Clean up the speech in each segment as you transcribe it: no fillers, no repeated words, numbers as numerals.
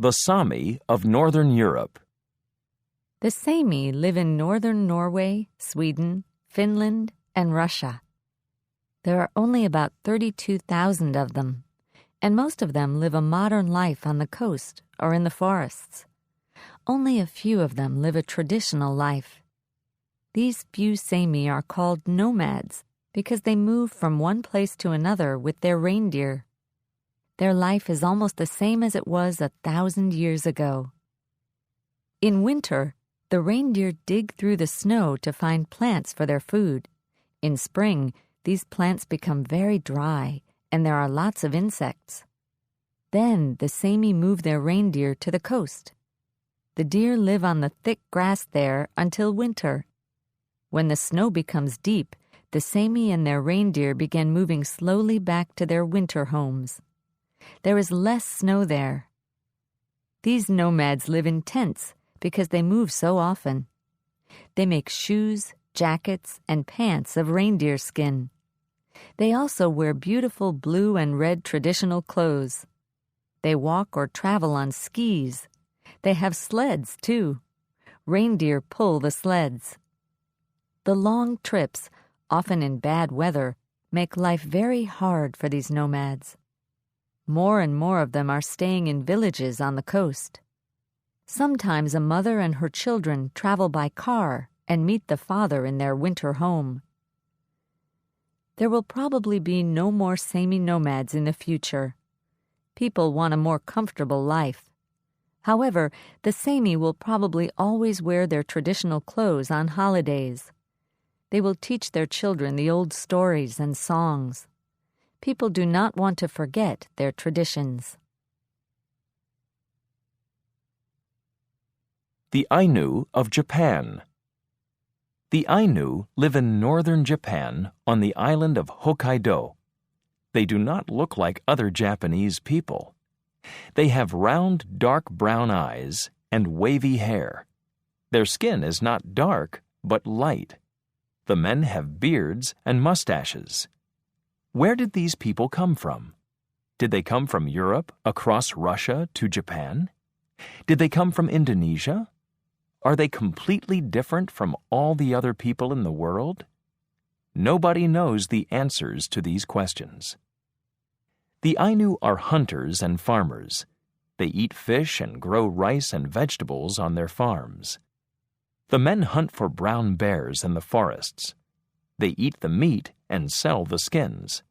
The Sami of Northern Europe. The Sami live in northern Norway, Sweden, Finland, and Russia. There are only about 32,000 of them, and most of them live a modern life on the coast or in the forests. Only a few of them live a traditional life. These few Sami are called nomads because they move from one place to another with their reindeer. Their life is almost the same as it was 1,000 years ago. In winter, the reindeer dig through the snow to find plants for their food. In spring, these plants become very dry, and there are lots of insects. Then the Sami move their reindeer to the coast. The deer live on the thick grass there until winter. When the snow becomes deep, the Sami and their reindeer begin moving slowly back to their winter homes. There is less snow there. These nomads live in tents because they move so often. They make shoes, jackets, and pants of reindeer skin. They also wear beautiful blue and red traditional clothes. They walk or travel on skis. They have sleds, too. Reindeer pull the sleds. The long trips, often in bad weather, make life very hard for these nomads. More and more of them are staying in villages on the coast. Sometimes a mother and her children travel by car and meet the father in their winter home. There will probably be no more Sami nomads in the future. People want a more comfortable life. However, the Sami will probably always wear their traditional clothes on holidays. They will teach their children the old stories and songs. People do not want to forget their traditions. The Ainu of Japan. The Ainu live in northern Japan on the island of Hokkaido. They do not look like other Japanese people. They have round, dark brown eyes and wavy hair. Their skin is not dark, but light. The men have beards and mustaches. Where did these people come from? Did they come from Europe, across Russia to Japan? Did they come from Indonesia? Are they completely different from all the other people in the world? Nobody knows the answers to these questions. The Ainu are hunters and farmers. They eat fish and grow rice and vegetables on their farms. The men hunt for brown bears in the forests. They eat the meat and sell the skins.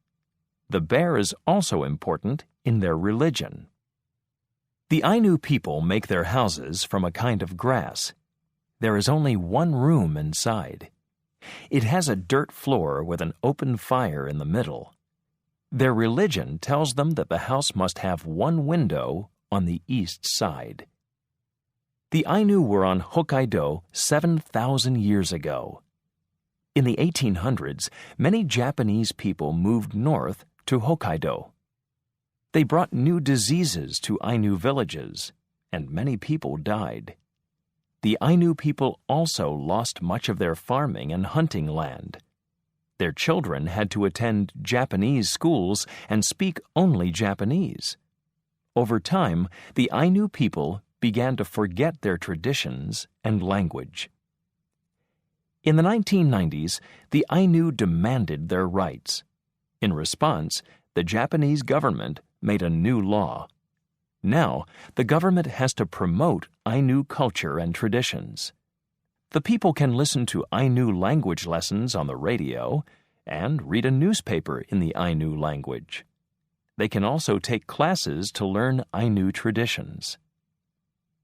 The bear is also important in their religion. The Ainu people make their houses from a kind of grass. There is only one room inside. It has a dirt floor with an open fire in the middle. Their religion tells them that the house must have one window on the east side. The Ainu were on Hokkaido 7,000 years ago. In the 1800s, many Japanese people moved north to Hokkaido. They brought new diseases to Ainu villages, and many people died. The Ainu people also lost much of their farming and hunting land. Their children had to attend Japanese schools and speak only Japanese. Over time, the Ainu people began to forget their traditions and language. In the 1990s, the Ainu demanded their rights. In response, the Japanese government made a new law. Now, the government has to promote Ainu culture and traditions. The people can listen to Ainu language lessons on the radio and read a newspaper in the Ainu language. They can also take classes to learn Ainu traditions.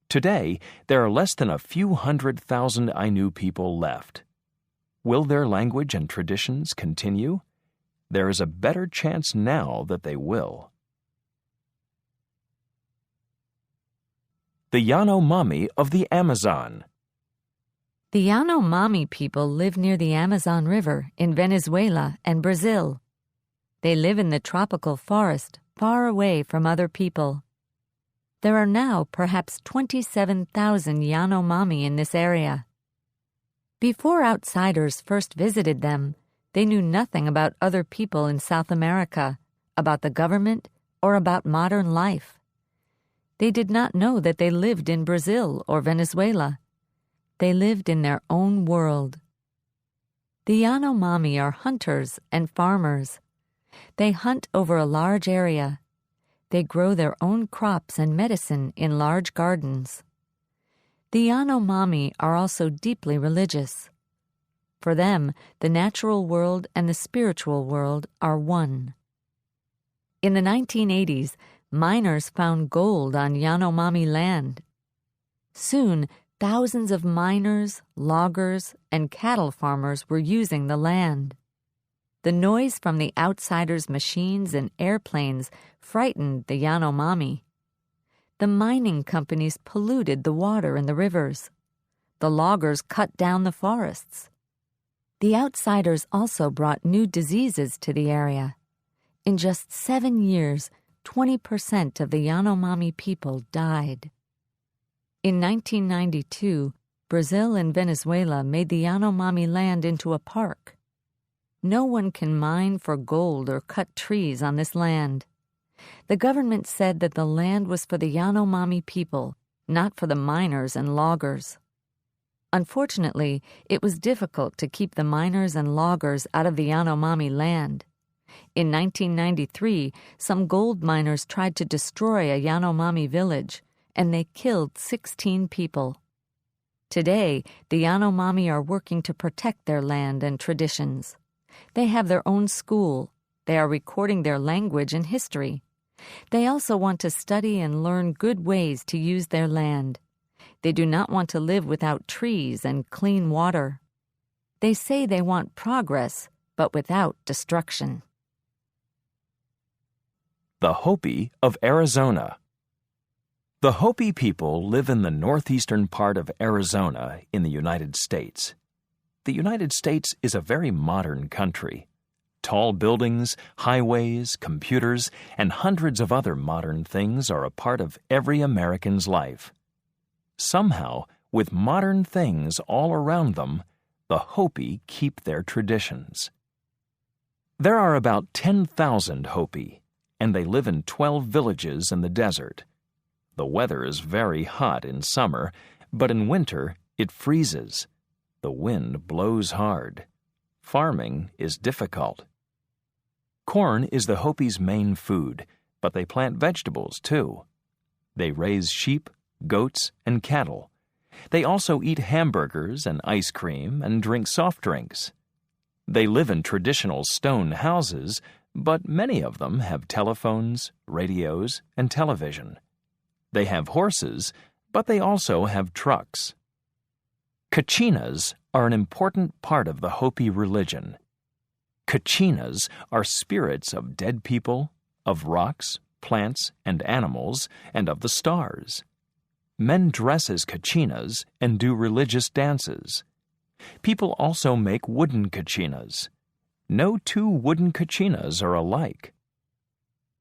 Today, there are less than a few 100,000 Ainu people left. Will their language and traditions continue? There is a better chance now that they will. The Yanomami of the Amazon. The Yanomami people live near the Amazon River in Venezuela and Brazil. They live in the tropical forest, far away from other people. There are now perhaps 27,000 Yanomami in this area. Before outsiders first visited them, they knew nothing about other people in South America, about the government, or about modern life. They did not know that they lived in Brazil or Venezuela. They lived in their own world. The Yanomami are hunters and farmers. They hunt over a large area. They grow their own crops and medicine in large gardens. The Yanomami are also deeply religious. For them, the natural world and the spiritual world are one. In the 1980s, miners found gold on Yanomami land. Soon, thousands of miners, loggers, and cattle farmers were using the land. The noise from the outsiders' machines and airplanes frightened the Yanomami. The mining companies polluted the water in the rivers. The loggers cut down the forests. The outsiders also brought new diseases to the area. In just 7 years, 20% of the Yanomami people died. In 1992, Brazil and Venezuela made the Yanomami land into a park. No one can mine for gold or cut trees on this land. The government said that the land was for the Yanomami people, not for the miners and loggers. Unfortunately, it was difficult to keep the miners and loggers out of the Yanomami land. In 1993, some gold miners tried to destroy a Yanomami village, and they killed 16 people. Today, the Yanomami are working to protect their land and traditions. They have their own school. They are recording their language and history. They also want to study and learn good ways to use their land. They do not want to live without trees and clean water. They say they want progress, but without destruction. The Hopi of Arizona. The Hopi people live in the northeastern part of Arizona in the United States. The United States is a very modern country. Tall buildings, highways, computers, and hundreds of other modern things are a part of every American's life. Somehow, with modern things all around them, the Hopi keep their traditions. There are about 10,000 Hopi, and they live in 12 villages in the desert. The weather is very hot in summer, but in winter it freezes. The wind blows hard. Farming is difficult. Corn is the Hopi's main food, but they plant vegetables too. They raise sheep, goats, and cattle. They also eat hamburgers and ice cream and drink soft drinks. They live in traditional stone houses, but many of them have telephones, radios, and television. They have horses, but they also have trucks. Kachinas are an important part of the Hopi religion. Kachinas are spirits of dead people, of rocks, plants, and animals, and of the stars. Men dress as kachinas and do religious dances. People also make wooden kachinas. No two wooden kachinas are alike.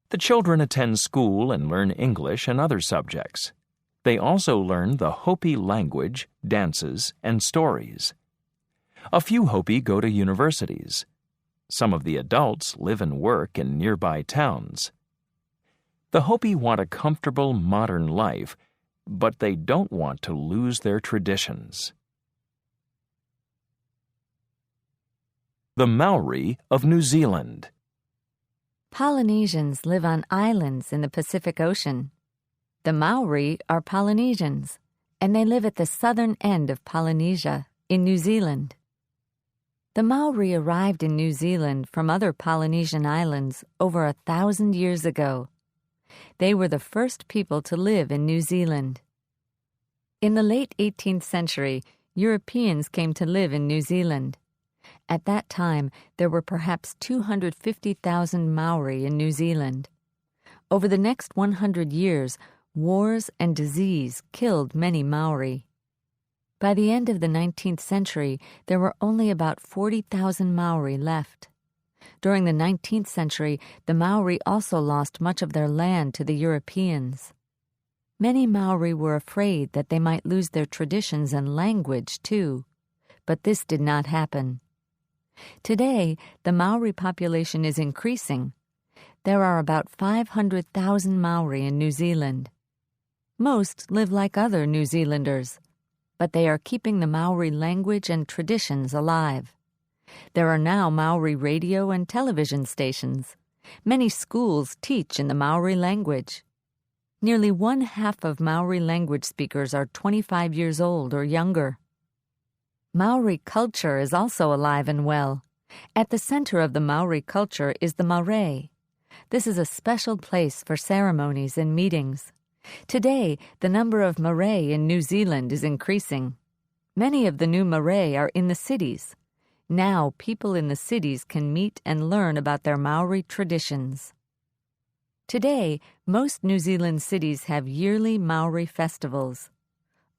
The children attend school and learn English and other subjects. They also learn the Hopi language, dances, and stories. A few Hopi go to universities. Some of the adults live and work in nearby towns. The Hopi want a comfortable, modern life, but they don't want to lose their traditions. The Maori of New Zealand. Polynesians live on islands in the Pacific Ocean. The Maori are Polynesians, and they live at the southern end of Polynesia, in New Zealand. The Maori arrived in New Zealand from other Polynesian islands over 1,000 years ago. They were the first people to live in New Zealand. In the late 18th century, Europeans came to live in New Zealand. At that time, there were perhaps 250,000 Maori in New Zealand. Over the next 100 years, wars and disease killed many Maori. By the end of the 19th century, there were only about 40,000 Maori left. During the 19th century, the Maori also lost much of their land to the Europeans. Many Maori were afraid that they might lose their traditions and language, too. But this did not happen. Today, the Maori population is increasing. There are about 500,000 Maori in New Zealand. Most live like other New Zealanders, but they are keeping the Maori language and traditions alive. There are now Maori radio and television stations. Many schools teach in the Maori language. Nearly 1/2 of Maori language speakers are 25 years old or younger. Maori culture is also alive and well. At the center of the Maori culture is the marae. This is a special place for ceremonies and meetings. Today, the number of marae in New Zealand is increasing. Many of the new marae are in the cities. Now, people in the cities can meet and learn about their Maori traditions. Today, most New Zealand cities have yearly Maori festivals.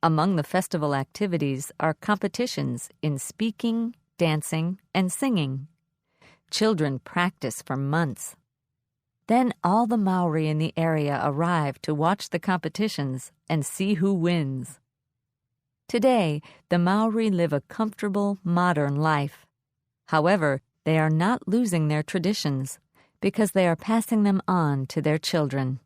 Among the festival activities are competitions in speaking, dancing, and singing. Children practice for months. Then all the Maori in the area arrive to watch the competitions and see who wins. Today, the Maori live a comfortable, modern life. However, they are not losing their traditions because they are passing them on to their children.